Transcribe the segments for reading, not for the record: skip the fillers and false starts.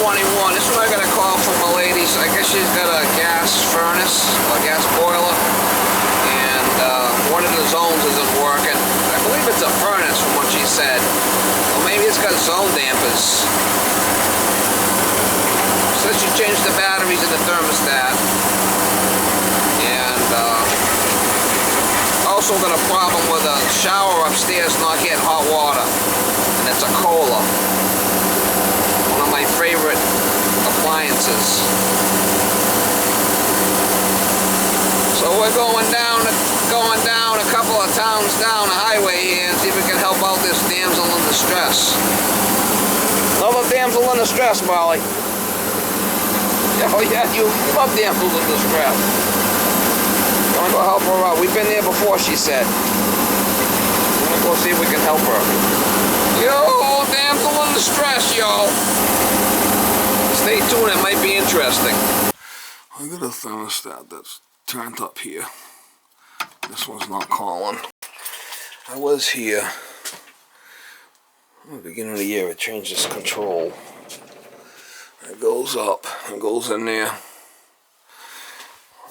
21. This one I got a call from a lady. So I guess she's got a gas furnace or gas boiler, and one of the zones isn't working. I believe it's a furnace from what she said. Or maybe it's got zone dampers. So she changed the batteries in the thermostat, and also got a problem with a shower upstairs not getting hot water, and it's a Kohler. One of my favorite appliances. So we're going down a couple of towns down the highway here and see if we can help out this damsel in distress. Another damsel in distress, Molly. Oh yeah, you love damsels in distress. Gonna go help her out. We've been there before, she said. We're gonna go see if we can help her. Yo, damsel in distress, yo. Stay tuned, it might be interesting. I got a thermostat that's turned up here. This one's not calling. I was here at the beginning of the year. It changed its control. It goes up and goes in there.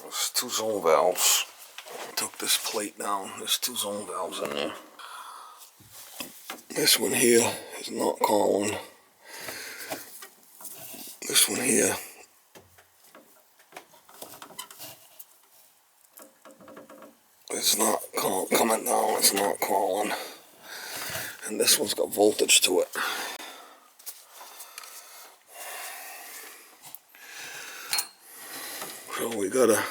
There's two zone valves. I took this plate down. There's two zone valves in there. This one here is not calling. This one here is not coming down. It's not calling. And this one's got voltage to it. So we got a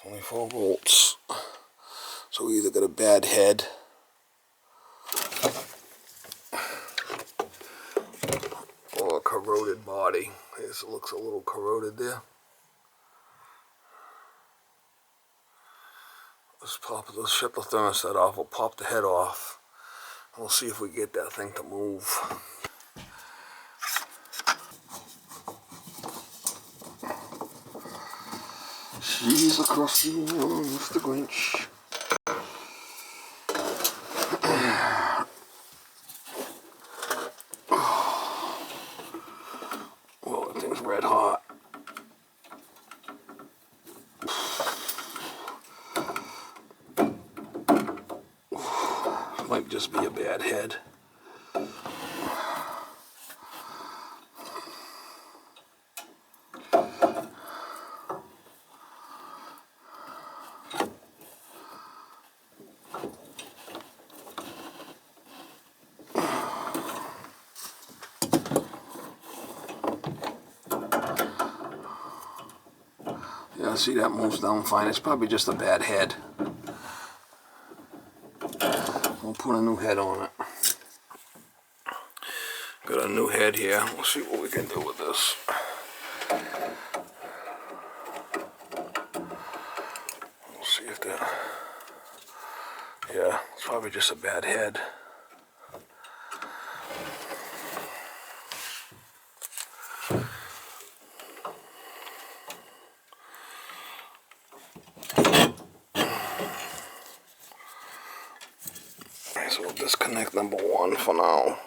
24 volts. So we either got a bad head or a corroded body. This looks a little corroded there. Let's shut the thermostat off. We'll pop the head off. We'll see if we get that thing to move. She's a crusty one, Mr. Grinch. Well, that thing's red hot. Might just be a bad head. Yeah, see, that moves down fine. It's probably just a bad head. We'll put a new head on it. Got a new head here. We'll see what we can do with this. We'll see if that... Yeah, it's probably just a bad head. So we'll disconnect number one for now.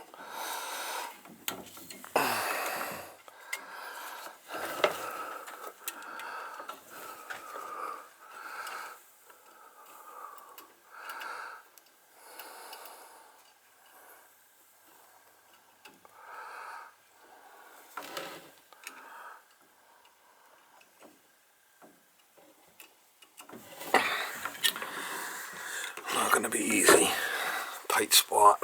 Not gonna be easy. Tight spot.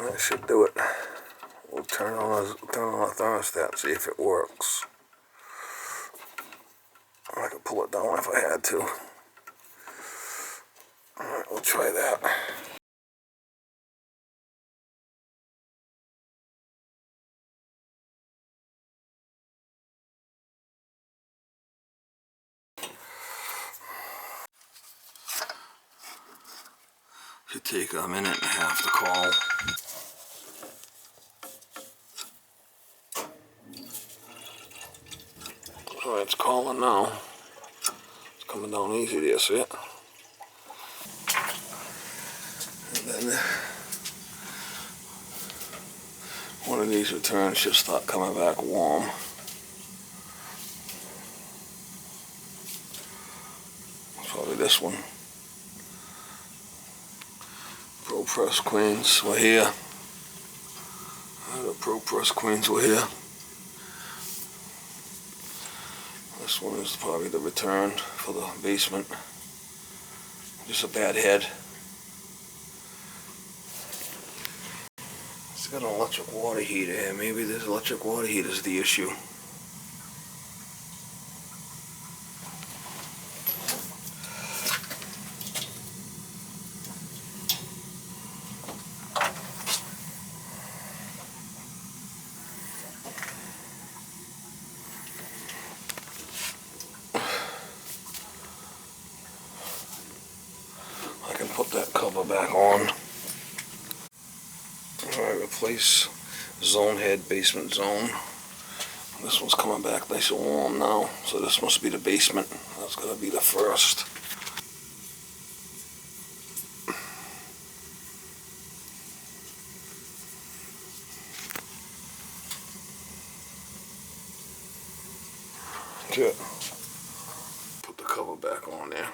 That should do it. We'll turn on the thermostat and see if it works. I could pull it down if I had to. Alright, we'll try that. Should take a minute and a half to call. Alright, it's calling now. It's coming down easy there, see it? And then one of these returns should start coming back warm. Probably this one. Pro Press Queens were here. The Pro Press Queens were here. This one is probably the return for the basement. Just a bad head. It's got an electric water heater here. Maybe this electric water heater is the issue. I can put that cover back on. Alright, replace zone head, basement zone. This one's coming back nice and warm now, so this must be the basement. That's gonna be the first. Good. Put the cover back on there.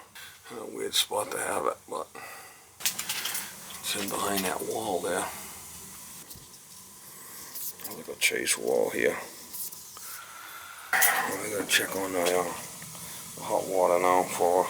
A weird spot to have it, but it's in behind that wall there. Look at chase wall here. I gotta check on the hot water now for